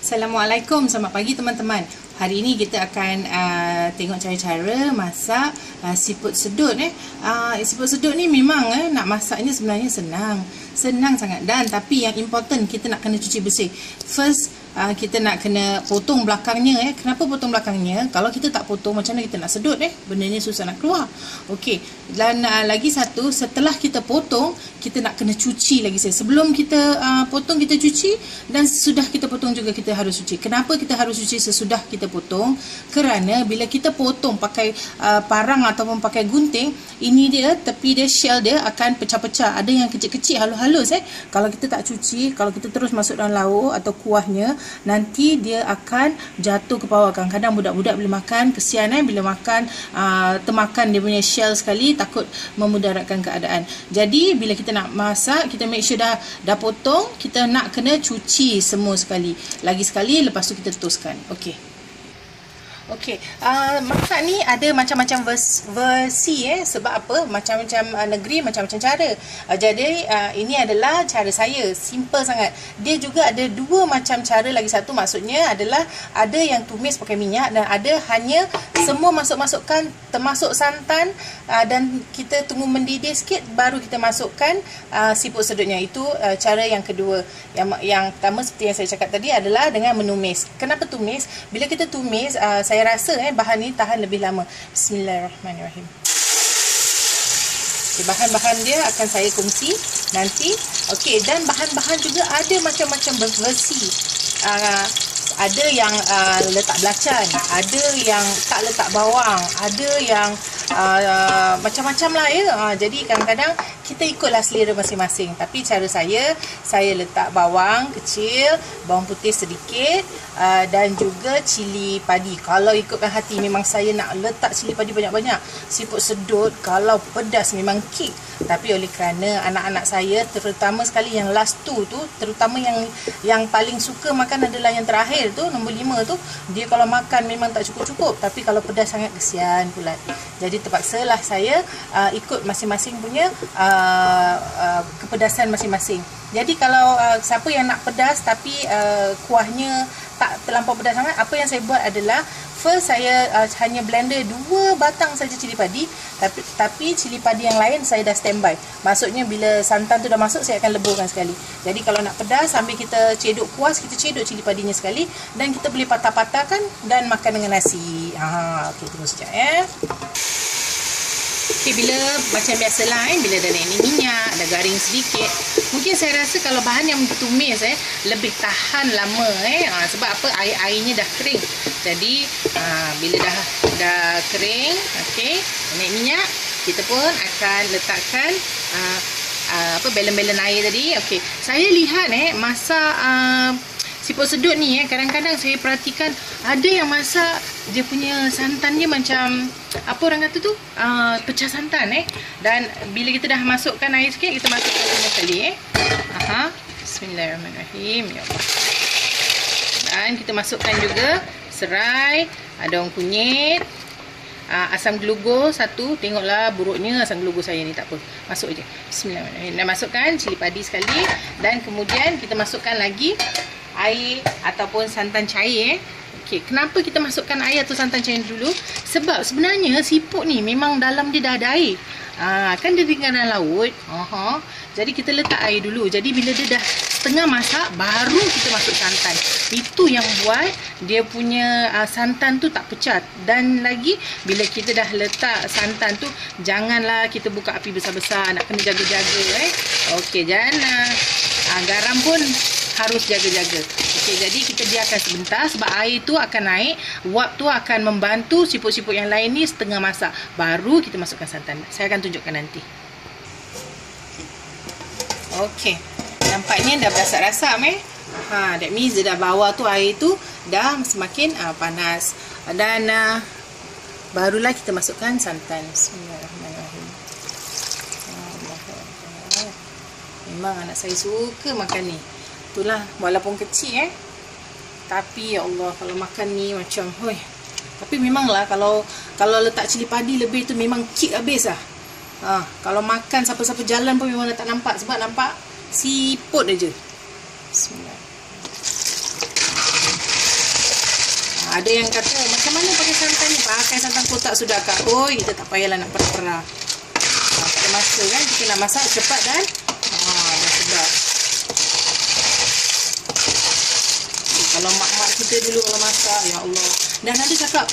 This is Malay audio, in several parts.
Assalamualaikum, selamat pagi teman-teman. Hari ini kita akan tengok cara-cara masak siput sedut. Siput sedut ni memang nak masaknya sebenarnya senang sangat, dan tapi yang important kita nak kena cuci bersih. First kita nak kena potong belakangnya. Kenapa potong belakangnya? Kalau kita tak potong, macam mana kita nak sedut? Benda ni susah nak keluar. Okey, dan lagi satu, setelah kita potong, kita nak kena cuci lagi. Sebelum kita potong, kita cuci, dan sesudah kita potong juga kita harus cuci. Kenapa kita harus cuci sesudah kita potong? Kerana bila kita potong pakai parang ataupun pakai gunting, ini dia, tepi dia, shell dia akan pecah-pecah. Ada yang kecil-kecil, halus-halus. Kalau kita tak cuci, kalau kita terus masuk dalam lauk atau kuahnya, nanti dia akan jatuh ke bawah. Kadang-kadang budak-budak bila makan, kesian bila makan termakan dia punya shell sekali, takut memudaratkan keadaan. Jadi bila kita nak masak, kita make sure dah potong, kita nak kena cuci semua sekali. Lagi sekali, lepas tu kita teruskan. Okey, masak ni ada macam-macam versi sebab apa? Macam-macam negeri, macam-macam cara. Jadi ini adalah cara saya, simple sangat. Dia juga ada dua macam cara lagi. Satu maksudnya adalah ada yang tumis pakai minyak, dan ada hanya semua masukkan termasuk santan, dan kita tunggu mendidih sikit baru kita masukkan siput sedutnya. Itu cara yang kedua. Yang pertama seperti yang saya cakap tadi adalah dengan menumis. Kenapa tumis? Bila kita tumis, saya rasa bahan ni tahan lebih lama. Bismillahirrahmanirrahim. Bahan-bahan dia akan saya kongsi nanti. Okey, dan bahan-bahan juga ada macam-macam versi. Ada yang letak belacan, ada yang tak letak bawang, ada yang macam-macam lah jadi kadang-kadang kita ikutlah selera masing-masing. Tapi cara saya letak bawang kecil, bawang putih sedikit, dan juga cili padi. Kalau ikutkan hati, memang saya nak letak cili padi banyak-banyak. Siput sedut kalau pedas memang kick. Tapi oleh kerana anak-anak saya, terutama sekali yang last two tu, terutama yang paling suka makan adalah yang terakhir tu, nombor 5 tu, dia kalau makan memang tak cukup-cukup. Tapi kalau pedas sangat, kesian pula. Jadi terpaksalah saya ikut masing-masing punya kepedasan masing-masing. Jadi kalau siapa yang nak pedas tapi kuahnya tak terlampau pedas sangat, apa yang saya buat adalah first saya hanya blender 2 batang saja cili padi, tapi cili padi yang lain saya dah standby. Maksudnya bila santan tu dah masuk, saya akan leburkan sekali. Jadi kalau nak pedas, sambil kita cedok kuas, kita cedok cili padinya sekali, dan kita boleh patah-patahkan dan makan dengan nasi. Okey, tunggu sekejap Okey, bila macam biasalah bila dah naik minyak, dah garing sedikit, mungkin saya rasa kalau bahan yang ditumis lebih tahan lama sebab apa? Air-airnya dah kering. Jadi bila dah kering, okey, naik minyak, kita pun akan letakkan belen-belen air tadi. Okey, saya lihat masak siput sedut ni kadang-kadang saya perhatikan ada yang masak dia punya santannya macam apa orang kata tu, pecah santan dan bila kita dah masukkan air sikit, kita masukkan semua sekali Bismillahirrahmanirrahim, ya Allah. Dan kita masukkan juga serai, daun kunyit, asam gelugur satu. Tengoklah buruknya asam gelugur saya ni, tak apa, masuk je. Bismillahirrahmanirrahim. Dan masukkan cili padi sekali, dan kemudian kita masukkan lagi air ataupun santan cair. Okey, kenapa kita masukkan air atau santan cair dulu? Sebab sebenarnya siput ni memang dalam dia dah ada air. Kan dia tinggal dalam laut. Jadi kita letak air dulu. Jadi bila dia dah setengah masak, baru kita masuk santan. Itu yang buat dia punya santan tu tak pecah. Dan lagi bila kita dah letak santan tu, janganlah kita buka api besar-besar, nak kena jaga-jaga Okey, dan garam pun harus jaga-jaga. Okey, jadi kita biarkan sebentar sebab air tu akan naik, wap tu akan membantu siput-siput yang lain ni setengah masak. Baru kita masukkan santan. Saya akan tunjukkan nanti. Okey, nampaknya dah berasak-rasak that means dia dah bawah tu, air tu dah semakin panas. Dan barulah kita masukkan santan. Bismillahirrahmanirrahim. Memang anak saya suka makan ni. Itulah, walaupun kecil tapi ya Allah, kalau makan ni macam tapi memanglah kalau letak cili padi lebih tu memang kick habis lah. Kalau makan siapa-siapa jalan pun memang tak nampak, sebab nampak siput aja. Bismillah. Ada yang kata macam mana pakai santan ni? Pakai santan kotak sudah kak. Oi, kita tak payahlah nak perah-perah. Pakai masa kan, kita nak masak cepat dan sedap. Kalau mak-mak kita dulu kalau masak, ya Allah. Dan ada cakap,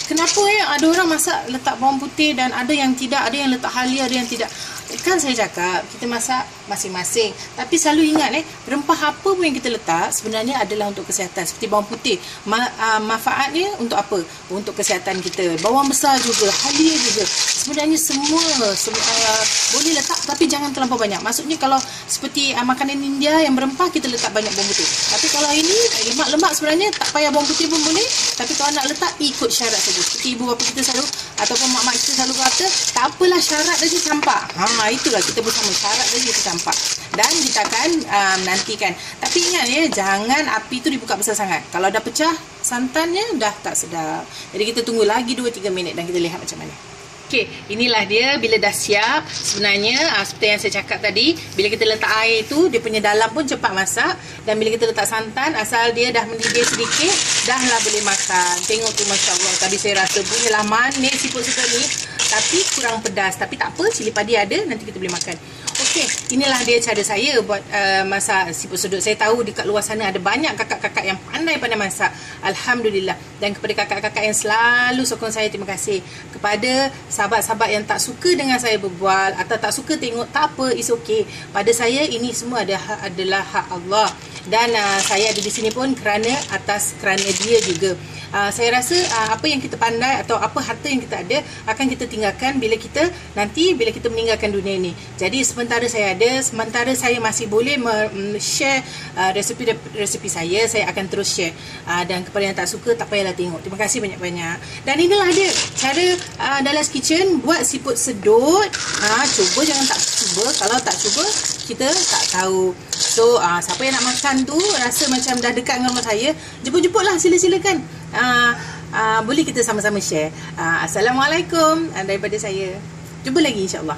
kenapa ada orang masak letak bawang putih dan ada yang tidak, ada yang letak halia, ada yang tidak. Kan saya cakap, kita masak masing-masing. Tapi selalu ingat rempah apa pun yang kita letak sebenarnya adalah untuk kesihatan. Seperti bawang putih, manfaatnya untuk apa? Untuk kesihatan kita. Bawang besar juga, halia juga. Sebenarnya semua boleh letak, tapi jangan terlampau banyak. Maksudnya kalau seperti makanan India yang berempah, kita letak banyak bawang putih. Tapi kalau ini lemak-lemak sebenarnya tak payah bawang putih pun boleh. Tapi kalau nak letak, ikut syarat saja. Seperti ibu bapa kita selalu, ataupun mak-mak kita selalu kata, tak apalah, syarat saja campak. Itulah kita bersama, syarat saja kita campak. Dan kita akan nantikan. Tapi ingat jangan api tu dibuka besar sangat. Kalau dah pecah santannya, dah tak sedap. Jadi kita tunggu lagi 2-3 minit dan kita lihat macam mana. Okey, inilah dia bila dah siap. Sebenarnya seperti yang saya cakap tadi, bila kita letak air tu, dia punya dalam pun cepat masak. Dan bila kita letak santan, asal dia dah mendidih sedikit, dahlah boleh makan. Tengok tu, Masya Allah. Tadi saya rasa punyalah manis siput sedut ni, tapi kurang pedas. Tapi tak apa, cili padi ada, nanti kita boleh makan. Okey, inilah dia cara saya buat masak siput sedut. Saya tahu dekat luar sana ada banyak kakak-kakak yang pandai-pandai masak. Alhamdulillah. Dan kepada kakak-kakak yang selalu sokong saya, terima kasih. Kepada sahabat-sahabat yang tak suka dengan saya berbual atau tak suka tengok, tak apa, it's okay. Pada saya ini semua adalah hak Allah. Dan saya ada di sini pun kerana dia juga. Saya rasa apa yang kita pandai atau apa harta yang kita ada akan kita tinggalkan bila kita meninggalkan dunia ini. Jadi sementara saya masih boleh share resepi saya akan terus share. Dan kepada yang tak suka, tak payahlah tengok. Terima kasih banyak-banyak. Dan inilah dia cara Dahlia's Kitchen buat siput sedut. Cuba, jangan tak cuba. Kalau tak cuba, kita tak tahu. So siapa yang nak makan tu rasa macam dah dekat dengan rumah saya, jemput-jemputlah, silakan. Boleh kita sama-sama share. Assalamualaikum daripada saya. Jumpa lagi insya-Allah.